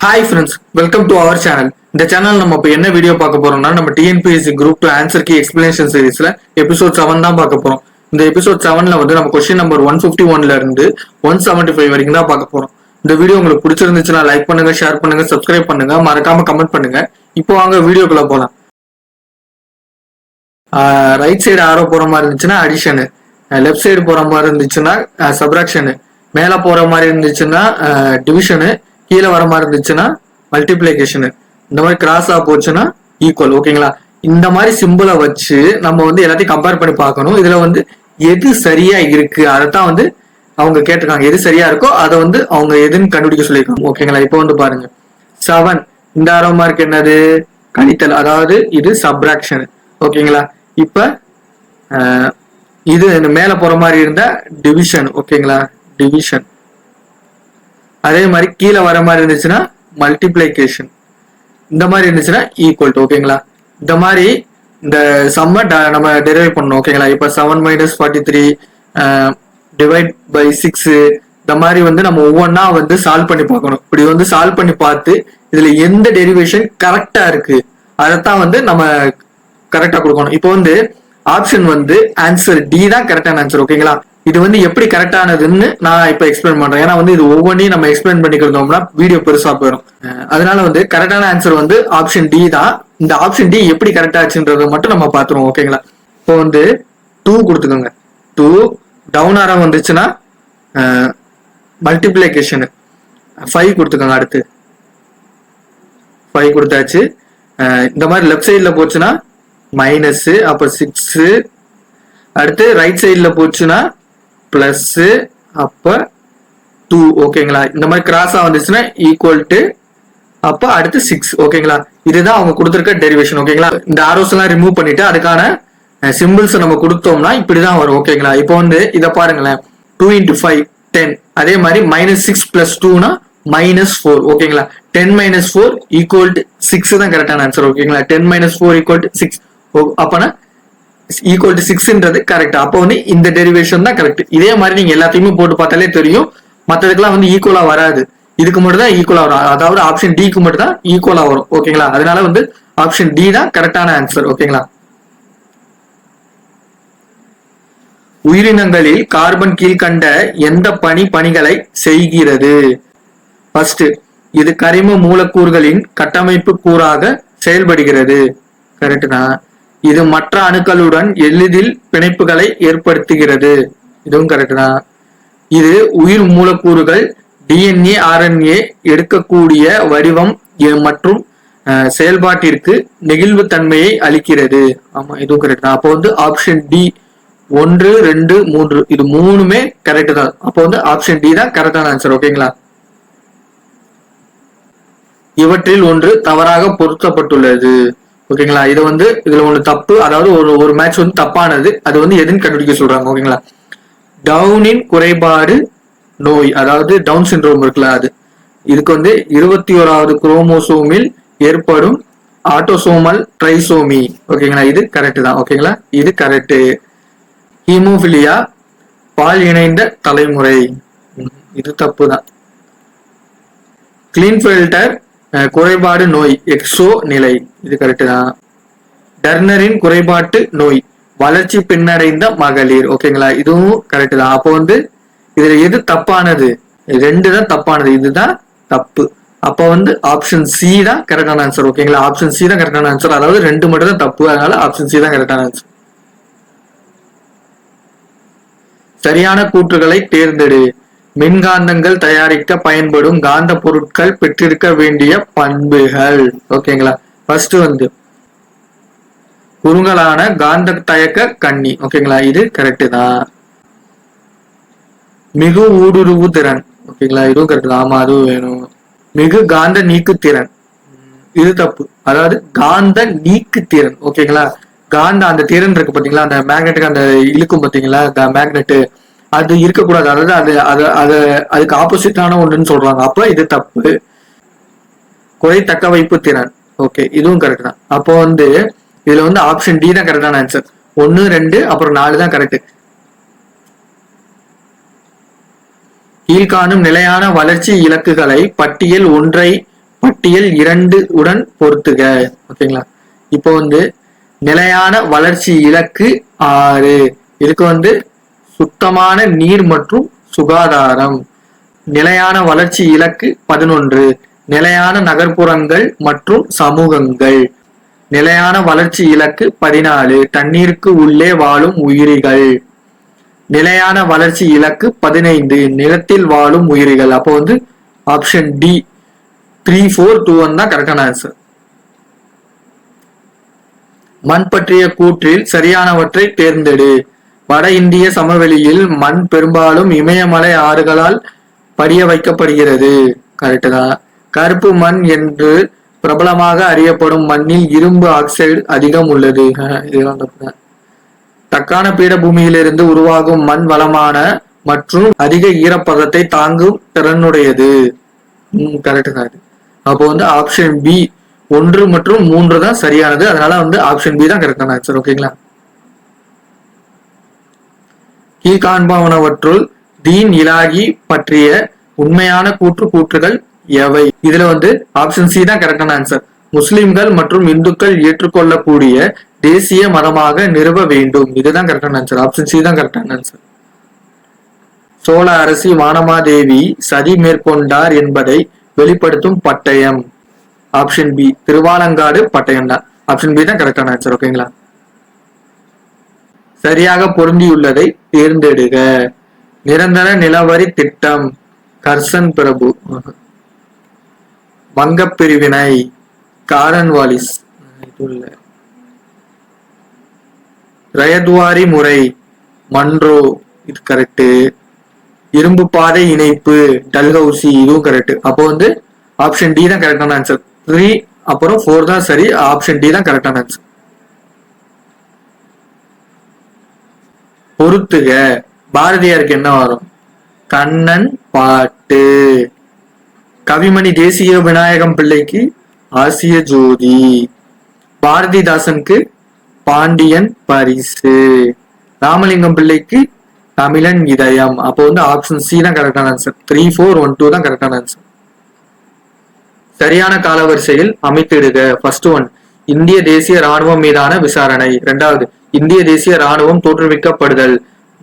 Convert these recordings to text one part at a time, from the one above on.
Hi friends, welcome to our channel. இந்த channel நம்ம இப்போ என்ன வீடியோ பார்க்க போறோம்னா, நம்ம TNPSC group 2 answer key explanation சீரிஸ்ல எபிசோட் 7 தான் பார்க்க போறோம். இந்த எபிசோட் 7ல வந்து நம்ம கொஸ்டின் நம்பர் 151ல இருந்து 175 வரைக்கும் தான் பார்க்க போறோம். இந்த வீடியோ உங்களுக்கு பிடிச்சிருந்துச்சுன்னா லைக் பண்ணுங்க, ஷேர் பண்ணுங்க, சப்ஸ்கிரைப் பண்ணுங்க, மறக்காம கமெண்ட் பண்ணுங்க. இப்போ வாங்க வீடியோக்குள்ள போலாம். ரைட் சைடு ஆரோ போற மாதிரி இருந்துச்சுன்னா அடிஷனு, லெஃப்ட் சைடு போற மாதிரி இருந்துச்சுன்னா சப்ராக்ஷனு, மேல போற மாதிரி இருந்துச்சுன்னா டிவிஷனு, கீழே வர மாதிரி இருந்துச்சுன்னா மல்டிப்ளிகேஷனு, இந்த மாதிரி கிராஸா போச்சுன்னா ஈக்குவல். ஓகேங்களா? இந்த மாதிரி சிம்பிளை வச்சு நம்ம வந்து எல்லாத்தையும் கம்பேர் பண்ணி பார்க்கணும். இதுல வந்து எது சரியா இருக்கு அதைத்தான் வந்து அவங்க கேட்டிருக்காங்க. எது சரியா இருக்கோ அதை வந்து அவங்க எதுன்னு கண்டுபிடிக்க சொல்லியிருக்காங்க. ஓகேங்களா? இப்போ வந்து பாருங்க, 7 இந்த ஆரோ மார்க் என்னது? கழித்தல், அதாவது இது சப்ராக்ஷன். ஓகேங்களா? இப்ப இது மேல போற மாதிரி இருந்தா டிவிஷன். ஓகேங்களா? டிவிஷன். அதே மாதிரி கீழே வர மாதிரி இருந்துச்சுன்னா மல்டிப்ளிகேஷன், இந்த மாதிரி இருந்துச்சுன்னா ஈக்குவல் டு. ஓகேங்களா? இந்த மாதிரி இந்த சம்ம நம்ம டெரைவ் பண்ணணும். ஓகேங்களா? இப்ப 7 - 43 டிவைட் பை 6 இந்த மாதிரி வந்து நம்ம ஒவ்வொன்னா வந்து சால்வ் பண்ணி பார்க்கணும். இப்படி வந்து சால்வ் பண்ணி பார்த்து இதுல எந்த டெரிவேஷன் கரெக்டா இருக்கு அதைத்தான் வந்து நம்ம கரெக்டா கொடுக்கணும். இப்போ வந்து ஆப்ஷன் வந்து ஆன்சர் டி தான் கரெக்டான ஆன்சர். ஓகேங்களா? இது வந்து எப்படி கரெக்டானதுன்னு நான் இப்ப எக்ஸ்பிளைன் பண்றேன். ஏன்னா வந்து இது ஒவ்வொன்றையும் நம்ம எக்ஸ்பிளைன் பண்ணிக்கிறோம்னா வீடியோ பெருசா போயிடும். அதனால வந்து கரெக்டான ஆன்சர் வந்து ஆப்ஷன் டி தான். இந்த ஆப்ஷன் டி எப்படி கரெக்டா ஆச்சுன்றத மட்டும் நம்ம பாத்துருவோம். ஓகேங்களா? இப்போ வந்து 2 கொடுத்துக்கோங்க. 2 டவுன் ஆரம் வந்துச்சுன்னா மல்டிப்ளிகேஷன் 5 கொடுத்துக்கோங்க. அடுத்து 5 கொடுத்தாச்சு. இந்த மாதிரி லெஃப்ட் சைட்ல போச்சுன்னா மைனஸ், அப்ப 6. அடுத்து ரைட் சைட்ல போச்சுன்னா பிளஸ், அப்ப 2. ஓகேங்களா? இந்த மாதிரி கிராஸா வந்துச்சுன்னா ஈக்குவல் டு, அப்ப அடுத்து 6. ஓகேங்களா? இதுதான் அவங்க கொடுத்திருக்க டெரிவேஷன். ஓகேங்களா? இந்த ஆரோஸ் எல்லாம் ரிமூவ் பண்ணிட்டு அதுக்கான சிம்பிள்ஸ் நம்ம கொடுத்தோம்னா இப்படிதான் வரும். ஓகேங்களா? இப்போ வந்து இதை பாருங்களேன், 2 × 5 10. அதே மாதிரி -6 + 2 -4. ஓகேங்களா? 10 - 4 = 6 தான் கரெக்டான ஆன்சர். ஓகேங்களா? 10 - 4 = 6. அப்பனா ஈக்குவல் டு 6ன்றது கரெக்ட். அப்போ வந்து இந்த டெரிவேஷன் தான் கரெக்ட். இதே மாதிரி நீங்க எல்லாத்தையுமே போட்டு பார்த்தாலே தெரியும். மற்றதுக்கெல்லாம் வந்து ஈக்குவலா வராது, இதுக்கு மட்டும் தான் ஈக்குவலா வரும். அதாவது ஆப்ஷன் டிக்கு மட்டும் தான் ஈக்குவலா வரும். ஓகேங்களா? அதனால வந்து ஆப்ஷன் டி தான் கரெக்டான ஆன்சர். ஓகேங்களா? உயிரினங்களில் கார்பன் கீழ்கண்ட எந்த பணிகளை செய்கிறது? ஃபர்ஸ்ட், இது கரிம மூலக்கூறுகளின் கட்டமைப்பு கூறாக செயல்படுகிறது. கரெக்ட் தான். இது மற்ற அணுக்களுடன் எளிதில் பிணைப்புகளை ஏற்படுத்துகிறது. இதுவும் கரெக்ட் தான். இது உயிர் மூலக்கூறுகள் டிஎன்ஏ ஆர்என்ஏ எடுக்கக்கூடிய வடிவம் மற்றும் செயல்பாட்டிற்கு நெகிழ்வு தன்மையை அளிக்கிறது. ஆமா, இதுவும் கரெக்ட் தான். அப்போ வந்து ஆப்ஷன் டி 1, 2, 3 இது மூணுமே கரெக்ட் தான். அப்போ வந்து ஆப்ஷன் டி தான் கரெக்டான ஆன்சர். ஓகேங்களா? இவற்றில் ஒன்று தவறாக பொருத்தப்பட்டுள்ளது. ஓகேங்களா? இது வந்து இதுல ஒண்ணு தப்பு, அதாவது ஒரு மேட்ச் வந்து தப்பானது. அது வந்து எதுன்னு கண்டுபிடிக்க சொல்றாங்க. ஓகேங்களா? டவுனின் குறைபாடு நோய், அதாவது டவுன் சிண்ட்ரோம் இருக்குல்ல, அது இதுக்கு வந்து 21வது குரோமோசோமில் ஏற்படும் ஆட்டோசோமல் ட்ரைசோமி. ஓகேங்களா? இது கரெக்ட் தான். ஓகேங்களா? இது கரெக்ட். ஹீமோபிலியா பால் இணைந்த தலைமுறை, இது தப்பு தான். கிளீன்ஃபெல்டர் குறைபாடு நோய் எக்ஸோ நிலை, இது கரெக்ட் தான். டர்னரின் குறைபாட்டு நோய் வளர்ச்சி பின்னடைந்த மகளிர். ஓகேங்களா? இதுவும் கரெக்ட் தான். அப்போ வந்து இதுல எது தப்பானது? 2 தான் தப்பானது, இதுதான் தப்பு. அப்போ வந்து ஆப்ஷன் சி தான் கரெக்டான ஆன்சர். ஓகேங்களா? ஆப்ஷன் சி தான் கரெக்டான ஆன்சர். அதாவது 2 மட்டும் தான் தப்பு, அதனால ஆப்ஷன் சி தான் கரெக்டான ஆன்சர். சரியான கூற்றுகளை தேர்ந்தெடு. மின்காந்தங்கள் தயாரிக்க பயன்படும் காந்த பொருட்கள் பெற்றிருக்க வேண்டிய பண்புகள். ஓகேங்களா? ஃபர்ஸ்ட் வந்து குறுங்கலான காந்த தயக்க கண்ணி. ஓகேங்களா? இது கரெக்ட் தான். மிகு ஊடுருவு திறன். ஓகேங்களா? இதுவும் கரெக்ட் தான். ஆமா, அதுவும் வேணும். மிகு காந்த நீக்கு திறன், இது தப்பு. அதாவது காந்த நீக்கு திறன். ஓகேங்களா? காந்த அந்த திறன் இருக்கு பாத்தீங்களா, அந்த மேக்னெட்டுக்கு அந்த இழுக்கும் பாத்தீங்களா மேக்னெட்டு, அது இருக்கக்கூடாது. அதாவது அதுக்கு ஆப்போசிட்டான ஒன்றுன்னு சொல்றாங்க. அப்ப இது தப்பு. குறை தக்க வைப்பு திறன். ஓகே, இதுவும் கரெக்ட் தான். அப்போ வந்து இதுல வந்து ஆப்ஷன் டி தான் கரெக்டான ஆன்சர். 1, 2 அப்புறம் 4 தான் கரெக்ட். கீழ்காணும் நிலையான வளர்ச்சி இலக்குகளை பட்டியல் ஒன்றை பட்டியல் 2 உடன் பொருத்துக. ஓகேங்களா. இப்போ நிலையான வளர்ச்சி இலக்கு 6. இதுக்கு சுத்தமான நீர் மற்றும் சுகாதாரம். நிலையான வளர்ச்சி இலக்கு 11 நிலையான நகர்ப்புறங்கள் மற்றும் சமூகங்கள். நிலையான வளர்ச்சி இலக்கு 14 தண்ணீருக்கு உள்ளே வாழும் உயிரிகள். நிலையான வளர்ச்சி இலக்கு 15 நிலத்தில் வாழும் உயிரிகள். அப்போ ஆப்ஷன் டி 3, 4, 2, 1 தான் கரெக்டான ஆன்சர். மண் பற்றிய கூற்றில் சரியானவற்றை தேர்ந்தெடு. வட இந்திய சமவெளியில் மண் பெரும்பாலும் இமயமலை ஆறுகளால் படிய வைக்கப்படுகிறது. கரெக்ட் தான். கருப்பு மண் என்று பிரபலமாக அறியப்படும் மண்ணில் இரும்பு ஆக்சைடு அதிகம் உள்ளது. தக்கான பீடபூமியிலிருந்து உருவாகும் மண் வளமான மற்றும் அதிக ஈரப்பதத்தை தாங்கும் திறனுடையது. கரெக்ட் தான். அப்போ ஆப்ஷன் பி 1 மற்றும் 3 தான் சரியானது. அதனால ஆப்ஷன் பி தான் கரெக்டான ஆன்சர். ஓகேங்களா. கீழ்காண்பவனவற்றுள் தீன் இலாஹி பற்றிய உண்மையான கூற்றுகள் எவை? இதுல ஆப்ஷன் சி தான் கரெக்டான ஆன்சர். முஸ்லிம்கள் மற்றும் இந்துக்கள் ஏற்றுக்கொள்ளக்கூடிய தேசிய மதமாக நிறுவ வேண்டும். இதுதான் கரெக்டான ஆன்சர். ஆப்ஷன் சி தான் கரெக்டான ஆன்சர். சோழ அரசி வானமாதேவி சதி மேற்கொண்டார் என்பதை வெளிப்படுத்தும் பட்டயம். ஆப்ஷன் பி திருவாலங்காடு பட்டயம் தான். ஆப்ஷன் பி தான் கரெக்டான ஆன்சர். ஓகேங்களா. சரியாக பொருந்தியுள்ளதை தேர்ந்தெடுக. நிரந்தர நிலவரி திட்டம் கர்சன் பிரபு. வங்கப் பிரிவினை காரன்வாலிஸ். ரயத்வாரி முறை மன்றோ. இது கரெக்ட். இரும்பு பாதை இணைப்பு டல்ஹவுசி. இதுவும் கரெக்ட். அப்போ ஆப்ஷன் டி தான் கரெக்டான ஆன்சர். 3 அப்புறம் 4 தான் சரி. ஆப்ஷன் டி தான் கரெக்டான ஆன்சர். பொறுத்துக. பாரதியாருக்கு என்ன வரும்? கண்ணன் பாட்டு. கவிமணி தேசிய விநாயகம் பிள்ளைக்கு ஆசிய ஜோதி. பாரதிதாசனுக்கு பாண்டியன் பரிசு. ராமலிங்கம் பிள்ளைக்கு தமிழன் இதயம். அப்போ ஆப்ஷன் சி தான் கரெக்டான ஆன்சர். 3, 4, 1, 2 தான் கரெக்டான ஆன்சர். சரியான காலவரிசையில் அமைத்திடுக. ஃபர்ஸ்ட் ஒன் இந்திய தேசிய ராணுவம் மீதான விசாரணை. 2வது இந்திய தேசிய ராணுவம் தோற்றுவிக்கப்படுதல்.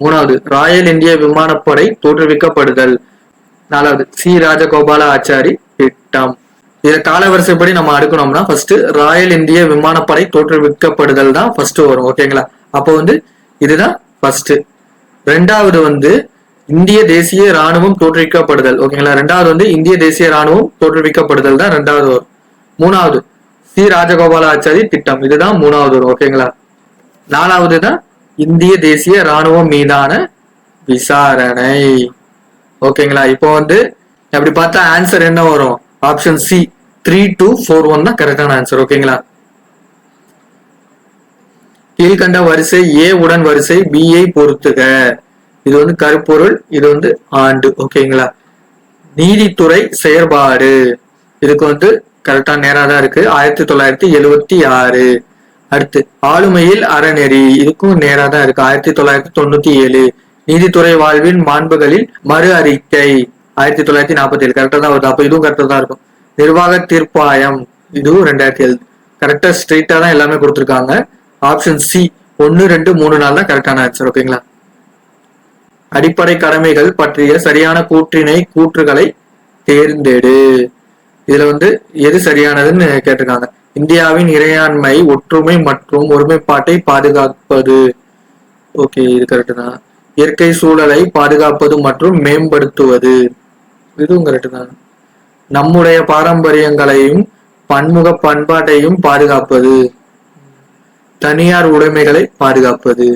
3வது ராயல் இந்திய விமானப்படை தோற்றுவிக்கப்படுதல். 4வது சி ராஜகோபால ஆச்சாரி திட்டம். இத காலவரிசைப்படி நம்ம அடுக்கணும்னா ஃபர்ஸ்ட் ராயல் இந்திய விமானப்படை தோற்றுவிக்கப்படுதல் தான் ஃபர்ஸ்ட் வரும். ஓகேங்களா. அப்போ இதுதான் ஃபர்ஸ்ட். 2வது இந்திய தேசிய ராணுவம் தோற்றுவிக்கப்படுதல். ஓகேங்களா. 2வது இந்திய தேசிய ராணுவம் தோற்றுவிக்கப்படுதல் தான் 2வது வரும். 3வது சி ராஜகோபால ஆச்சாரி திட்டம். இதுதான் 3வது வரும். ஓகேங்களா. 4வது தான் இந்திய தேசிய ராணுவம் மீதான விசாரணை. ஓகேங்களா. இப்போ அப்படி பார்த்தா ஆன்சர் என்ன வரும்? ஆப்ஷன் சி 3, 2, 4, 1 தான் கரெக்டான ஆன்சர். ஓகேங்களா. கீழ்கண்ட வரிசை ஏ உடன் வரிசை பி ஐ பொறுத்துக. இது கருப்பொருள், இது ஆண்டு. ஓகேங்களா. நீதித்துறை செயற்பாடு இதுக்கு கரெக்டா நேரா தான் இருக்கு. 1976. அடுத்து ஆளுமையில் அறநெறி இதுக்கும் நேரா தான் இருக்கு. 1997. நீதித்துறை வாழ்வின் மாண்புகளில் மறு அறிக்கை 1947. கரெக்டா தான் வருது. அப்ப இதுவும் கரெக்டா தான் இருக்கும். நிர்வாக தீர்ப்பாயம் இதுவும் 2007. கரெக்டா ஸ்ட்ரெயிட்டா தான் எல்லாமே கொடுத்துருக்காங்க. ஆப்ஷன் சி 1, 2, 3, 4 தான் கரெக்டான ஆன்சர். ஓகேங்களா. அடிப்படை கடமைகள் பற்றிய சரியான கூற்றுகளை தேர்ந்தெடு. இதுல எது சரியானதுன்னு கேட்டிருக்காங்க. இந்தியாவின் இறையாண்மை, ஒற்றுமை மற்றும் ஒருமைப்பாட்டை பாதுகாப்பது. ஓகே, இது கரெக்ட் தான். இயற்கை சூழலை பாதுகாப்பது மற்றும் மேம்படுத்துவது. இதுவும் கரெக்ட் தான். நம்முடைய பாரம்பரியங்களையும் பன்முக பண்பாட்டையும் பாதுகாப்பது. தனியார் உடைமைகளை பாதுகாப்பது.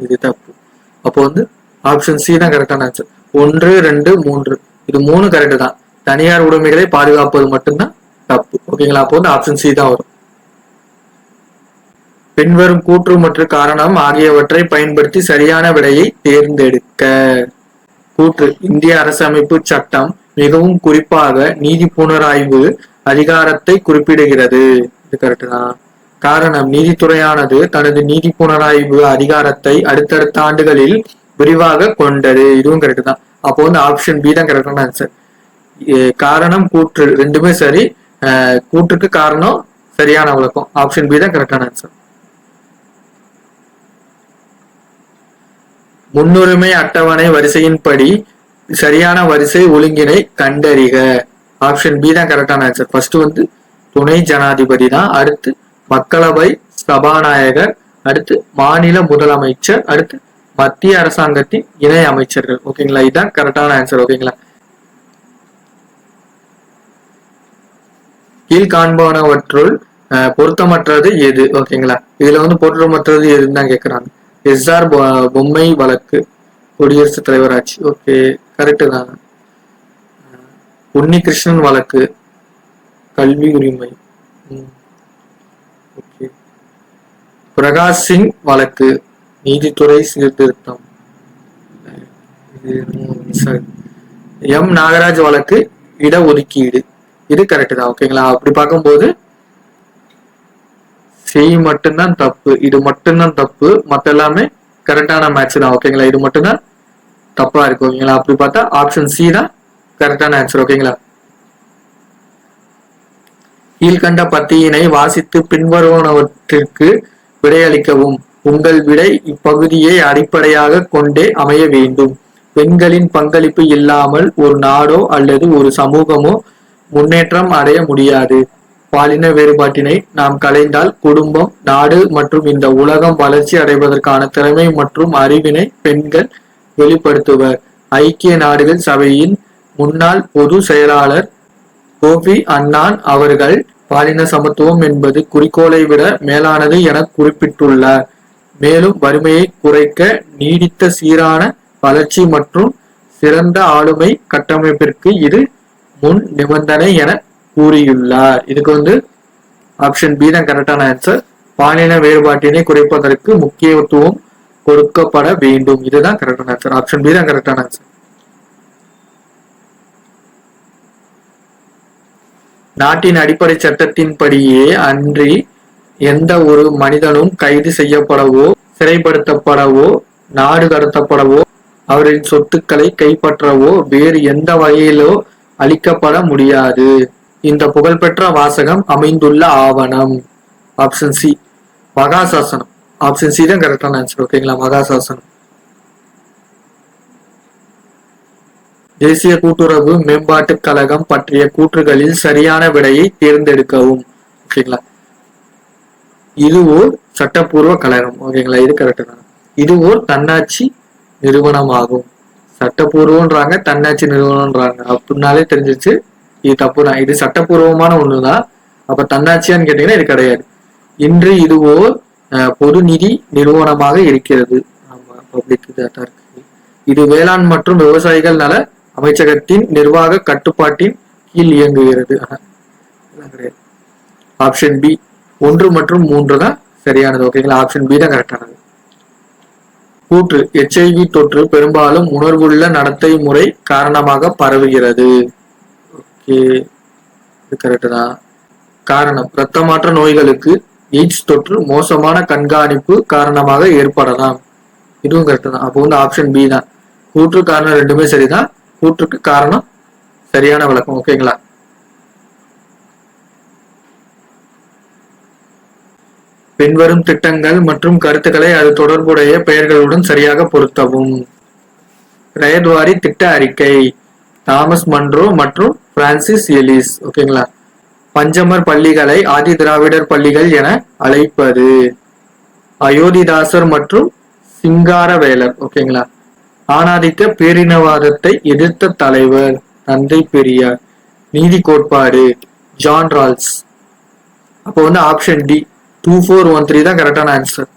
இது தப்பு. அப்போ ஆப்ஷன் சி தான் கரெக்டான ஆன்சர். 1, 2, 3 இது 3 கரெக்ட் தான். தனியார் உடைமைகளை பாதுகாப்பது மட்டும்தான் தப்பு. ஓகேங்களா. அப்போ ஆப்ஷன் சி தான் வரும். பின்வரும் கூற்று மற்றும் காரணம் ஆகியவற்றை பயன்படுத்தி சரியான விடையை தேர்ந்தெடுக்க. கூற்று இந்திய அரசமைப்பு சட்டம் மிகவும் குறிப்பாக நீதி புனராய்வு அதிகாரத்தை குறிப்பிடுகிறது. இது கரெக்ட் தான். காரணம் நீதித்துறையானது தனது நீதி புனராய்வு அதிகாரத்தை அடுத்தடுத்த ஆண்டுகளில் விரிவாக கொண்டது. இதுவும் கரெக்ட் தான். அப்போ ஆப்ஷன் பி தான் கரெக்டான ஆன்சர். காரணம் கூற்று ரெண்டுமே சரி. கூற்றுக்கு காரணம் சரியான விளக்கம். ஆப்ஷன் பி தான் கரெக்டான ஆன்சர். முன்னுரிமை அட்டவணை வரிசையின்படி சரியான வரிசை ஒழுங்கினை கண்டறிக. ஆப்ஷன் பி தான் கரெக்டான ஆன்சர். ஃபர்ஸ்ட் துணை ஜனாதிபதி தான், அடுத்து மக்களவை சபாநாயகர், அடுத்து மாநில முதலமைச்சர், அடுத்து மத்திய அரசாங்கத்தின் இணை அமைச்சர்கள். ஓகேங்களா, இதுதான் கரெக்டான ஆன்சர். ஓகேங்களா, கீழ்காண்பனவற்றுள் பொருத்தமற்றது எது? ஓகேங்களா, இதுல பொருத்தமற்றது எதுன்னு தான் கேட்கிறாங்க. எஸ்ஆர் பொம்மை வழக்கு, குடியரசுத் தலைவர் ஆட்சி. ஓகே, கரெக்டு தான். உன்னிகிருஷ்ணன் வழக்கு, கல்வி உரிமை. ஓகே. பிரகாஷ் சிங் வழக்கு, நீதித்துறை சீர்திருத்தம். எம் நாகராஜ் வழக்கு, இடஒதுக்கீடு. இது கரெக்ட் தான். ஓகேங்களா, அப்படி பார்க்கும்போது செய் மட்டும்தான் தப்பு, இது மட்டும்தான் தப்பு, மத்த எல்லாமே கரெக்டான மேட்ச் தான். ஓகேங்களா, இது மட்டும்தான் தப்பா இருக்கு. ஓகேங்களா, அப்படி பார்த்தா ஆப்ஷன் சி தான் கரெக்டான ஆன்சர். ஓகேங்களா, கீழ்கண்ட பத்தியினை வாசித்து பின்வருவனவற்றிற்கு விடையளிக்கவும். உங்கள் விடை இப்பகுதியை அடிப்படையாக கொண்டே அமைய வேண்டும். பெண்களின் பங்களிப்பு இல்லாமல் ஒரு நாடோ அல்லது ஒரு சமூகமோ முன்னேற்றம் அடைய முடியாது. பாலின வேறுபாட்டினை நாம் களைந்தால் குடும்பம், நாடு மற்றும் இந்த உலகம் வளர்ச்சி அடைவதற்கான திறமை மற்றும் அறிவினை பெண்கள் வெளிப்படுத்துவர். ஐக்கிய நாடுகள் சபையின் முன்னாள் பொது செயலாளர் கோபி அன்னான் அவர்கள் பாலின சமத்துவம் என்பது குறிக்கோளை விட மேலானது என குறிப்பிட்டுள்ளார். மேலும் வறுமையை குறைக்க, நீடித்த சீரான வளர்ச்சி மற்றும் சிறந்த ஆளுமை கட்டமைப்பிற்கு இது முன் நிபந்தனை என கூறியுள்ளார். இதுக்கு ஆப்ஷன் பி தான் கரெக்டான ஆன்சர். பாலின வேறுபாட்டினை குறைப்பதற்கு முக்கியத்துவம் கொடுக்கப்பட வேண்டும். இதுதான் கரெக்டான ஆன்சர். ஆப்ஷன் பி தான் கரெக்டான ஆன்சர். நாட்டின் அடிப்படை சட்டத்தின்படியே அன்றி எந்த ஒரு மனிதனும் கைது செய்யப்படவோ, சிறைப்படுத்தப்படவோ, நாடு கடத்தப்படவோ, அவரின் சொத்துக்களை கைப்பற்றவோ வேறு எந்த வகையிலோ அளிக்கப்பட முடியாது. இந்த புகழ்பெற்ற வாசகம் அமைந்துள்ள ஆவணம். ஆப்ஷன் சி, மகாசாசனம். ஆப்ஷன் சி தான் கரெக்டான ஆன்சர். ஓகேங்களா, மகாசாசனம். தேசிய கூட்டுறவு மேம்பாட்டு கழகம் பற்றிய கூற்றுகளில் சரியான விடையை தேர்ந்தெடுக்கவும். ஓகேங்களா, இது ஓர் சட்டப்பூர்வ கழகம். ஓகேங்களா, இது கரெக்ட் தான். இது ஓர் தன்னாட்சி நிறுவனமாகும். சட்டப்பூர்வன்றாங்க, தன்னாட்சி நிறுவனம்ன்றாங்க. அப்படின்னாலே தெரிஞ்சிச்சு இது தப்பு தான். இது சட்டப்பூர்வமான ஒண்ணுதான். அப்ப தன்னாட்சியான்னு கேட்டீங்கன்னா இது கிடையாது. இன்று இது ஓர் பொது நிதி நிறுவனமாக இருக்கிறது. ஆமா, பப்ளிக் இருக்கு. இது வேளாண் மற்றும் விவசாயிகள் நல அமைச்சகத்தின் நிர்வாக கட்டுப்பாட்டின் கீழ் இயங்குகிறது. ஆப்ஷன் பி 1 மற்றும் 3 தான் சரியானது. ஓகேங்களா, ஆப்ஷன் பி தான் கரெக்டானது. கூற்று, HIV தொற்று பெரும்பாலும் உணர்வுள்ள நடத்தை முறை காரணமாக பரவுகிறது. ஓகே, இது கரெக்ட் தான். காரணம், இரத்தமாற்ற நோய்களுக்கு எய்ட்ஸ் தொற்று மோசமான கண்காணிப்பு காரணமாக ஏற்படலாம். இதுவும் கரெக்ட் தான். அப்போ ஆப்ஷன் பி தான். கூற்று காரணம் ரெண்டுமே சரிதான். கூற்றுக்கு காரணம் சரியான விளக்கம். ஓகேங்களா, பின்வரும் திட்டங்கள் மற்றும் கருத்துக்களை அது தொடர்புடைய பெயர்களுடன் சரியாக பொருத்தவும். ரயத்வாரி திட்ட அறிக்கை, தாமஸ் மன்றோ மற்றும் பிரான்சிஸ் எலிஸ். ஓகேங்களா, பஞ்சமர் பள்ளிகளை ஆதி திராவிடர் பள்ளிகள் என அழைப்பது. அயோத்திதாசர் மற்றும் சிங்காரவேலர். ஓகேங்களா, ஆணாதிக்க பேரினவாதத்தை எதிர்த்த தலைவர் தந்தை பெரியார். நீதி கோட்பாடு ஜான் ரால்ஸ். அப்போ ஆப்ஷன் டி 2413 தான் கரெக்டான ஆன்சர்.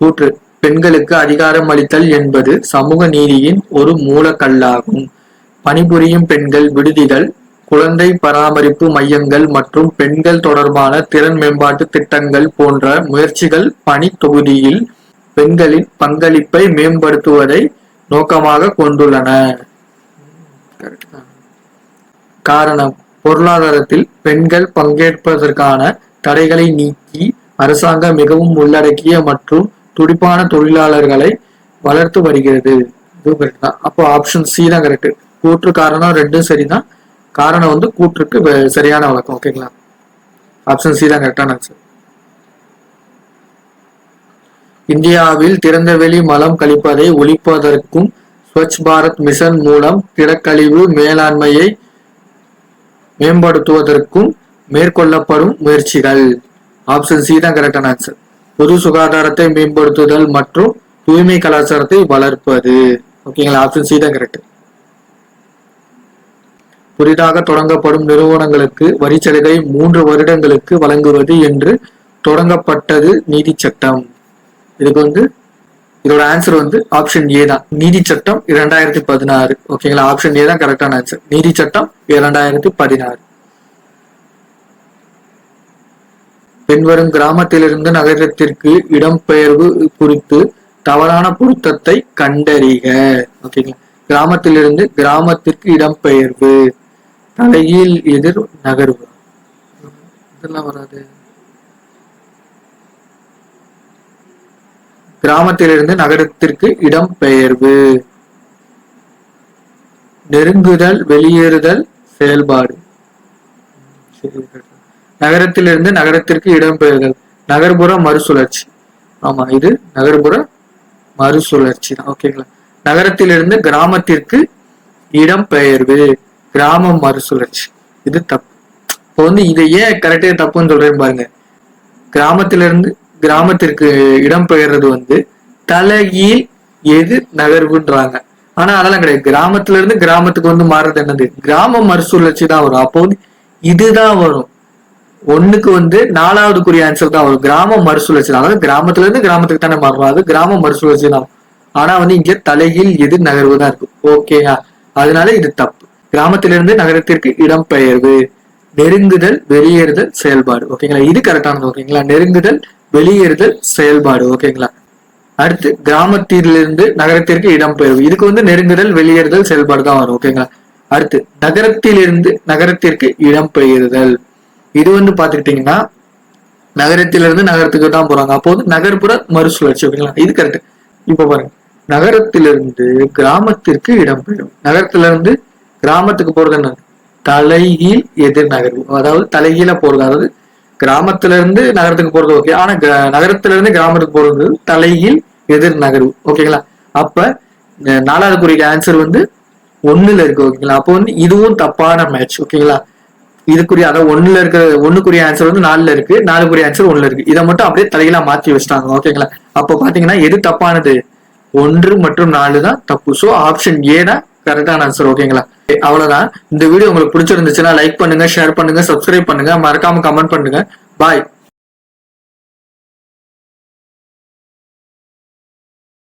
கூற்று, பெண்களுக்கு அதிகாரம் அளித்தல் என்பது சமூக நீதியின் ஒரு மூலக்கல்லாகும். பணிபுரியும் பெண்கள் விடுதிகள், குழந்தை பராமரிப்பு மையங்கள் மற்றும் பெண்கள் தொடர்பான திறன் மேம்பாட்டு திட்டங்கள் போன்ற முயற்சிகள் பணி தொகுதியில் பெண்களின் பங்களிப்பை மேம்படுத்துவதை நோக்கமாக கொண்டுள்ளன. காரணம், பொருளாதாரத்தில் பெண்கள் பங்கேற்பதற்கான தடைகளை நீக்கி அரசாங்கம் மிகவும் உள்ளடக்கிய மற்றும் துடிப்பான தொழிலாளர்களை வளர்த்து வருகிறது. இதுவும் கரெக்ட் தான். அப்போ ஆப்ஷன் சி தான் கரெக்ட். கூற்று காரணம் ரெண்டும் சரிதான். காரணம் வந்து கூற்றுக்கு சரியான வழக்கம். ஓகேங்களா, ஆப்ஷன் சி தான் கரெக்டான ஆன்சர். இந்தியாவில் திறந்தவெளி மலம் கழிப்பதை ஒழிப்பதற்கும் ஸ்வச் பாரத் மிஷன் மூலம் திடக்கழிவு மேலாண்மையை மேம்படுத்துவதற்கும் மேற்கொள்ளப்படும் முயற்சிகள். ஆப்ஷன் சி தான் கரெக்டான ஆன்சர். பொது சுகாதாரத்தை மேம்படுத்துதல் மற்றும் தூய்மை கலாச்சாரத்தை வளர்ப்பது. ஓகேங்களா, ஆப்ஷன் சி தான் கரெக்ட். புதிதாக தொடங்கப்படும் நிறுவனங்களுக்கு வரிச்சலுகை 3 வருடங்களுக்கு வழங்குவது என்று தொடங்கப்பட்டது நீதி சட்டம். இதுக்கு வந்து இதோட ஆன்சர் வந்து ஆப்ஷன் ஏ தான், நீதி சட்டம் 2016. ஓகேங்களா, ஆப்ஷன் ஏ தான் கரெக்டான ஆன்சர், நீதி சட்டம் 2016. பின்வரும் கிராமத்திலிருந்து நகரத்திற்கு இடம்பெயர்வு குறித்து தவறான பொருத்தத்தை கண்டறிக. ஓகேங்களா, கிராமத்திலிருந்து கிராமத்திற்கு இடம்பெயர்வு, தலையில் எதிர் நகர்வு, இதெல்லாம் வராது. கிராமத்திலிருந்து நகரத்திற்கு இடம்பெயர்வு, நெருங்குதல் வெளியேறுதல் செயல்பாடு. நகரத்திலிருந்து நகரத்திற்கு இடம்பெயர்தல், நகர்ப்புற மறுசுழற்சி. ஆமா, இது நகர்ப்புற மறுசுழற்சி தான். ஓகேங்களா, நகரத்திலிருந்து கிராமத்திற்கு இடம்பெயர்வு, கிராம மறுசுழற்சி. இது தப்பு. இப்போ வந்து இதை ஏன் கரெக்டா தப்புன்னு சொல்றேன் பாருங்க. கிராமத்திலிருந்து கிராமத்திற்கு இடம்பெயர்றது வந்து தலைகீழ் எதிர் நகர்வுன்றாங்க. ஆனா அதெல்லாம் கிடையாது. கிராமத்துல இருந்து கிராமத்துக்கு வந்து மாறுறது என்னது, கிராம மறுசுழற்சி தான் வரும். அப்போ வந்து இதுதான் வரும். ஒண்ணுக்கு வந்து 4வதுக்குரிய ஆன்சர் தான் வரும், கிராம மறுசுழற்சி தான். அதாவது கிராமத்துல இருந்து கிராமத்துக்கு தானே மாறும், அது கிராம மறுசுழற்சி தான். ஆனா வந்து இங்க தலைகீழ் எதிர் நகர்வு தான் இருக்கு. ஓகேயா, அதனால இது தப்பு. கிராமத்திலிருந்து நகரத்திற்கு இடம்பெயர்வு, நெருங்குதல் வெளியேறுதல் செயல்பாடு. ஓகேங்களா, இது கரெக்டானது. ஓகேங்களா, நெருங்குதல் வெளியேறுதல் செயல்பாடு. ஓகேங்களா, அடுத்து கிராமத்திலிருந்து நகரத்திற்கு இடம்பெயர்வு, இதுக்கு வந்து நெருங்குதல் வெளியேறுதல் செயல்பாடு தான் வரும். ஓகேங்களா, அடுத்து நகரத்திலிருந்து நகரத்திற்கு இடம்பெயர்தல், இது வந்து பாத்துக்கிட்டீங்கன்னா நகரத்திலிருந்து நகரத்துக்கு தான் போறாங்க. அப்போ வந்து நகர்ப்புற மறுசுழற்சி. ஓகேங்களா, இது கரெக்ட். இப்ப பாருங்க, நகரத்திலிருந்து கிராமத்திற்கு இடம்பெயரும், நகரத்திலிருந்து கிராமத்துக்கு போறது என்ன, தலைகீழ் எதிர் நகர்வு. அதாவது தலைகீழ போறது, அதாவது கிராமத்துல இருந்து நகரத்துக்கு போறது ஓகே. ஆனா நகரத்துல இருந்து கிராமத்துக்கு போறது தலைகீழ் எதிர் நகர்வு. ஓகேங்களா, அப்ப 4வதுக்குரிய ஆன்சர் வந்து 1ல இருக்கு. ஓகேங்களா, அப்போ வந்து இதுவும் தப்பான மேட்ச். ஓகேங்களா, இதுக்குரிய அதாவது 1ல இருக்க 1க்குரிய ஆன்சர் வந்து 4ல இருக்கு, 4க்குரிய ஆன்சர் 1ல இருக்கு. இதை மட்டும் அப்படியே தலைகீழா மாத்தி வச்சிட்டாங்க. ஓகேங்களா, அப்போ பாத்தீங்கன்னா எது தப்பானது, 1 மற்றும் 4 தான் தப்பு. சோ ஆப்ஷன் ஏ தான் கரெக்டான ஆன்சர். ஓகேங்களா, அவ்வளவுதான். இந்த வீடியோ உங்களுக்கு பிடிச்சிருந்துச்சுன்னா லைக் பண்ணுங்க, ஷேர் பண்ணுங்க, சப்ஸ்கிரைப் பண்ணுங்க, மறக்காம கமெண்ட் பண்ணுங்க. பாய்.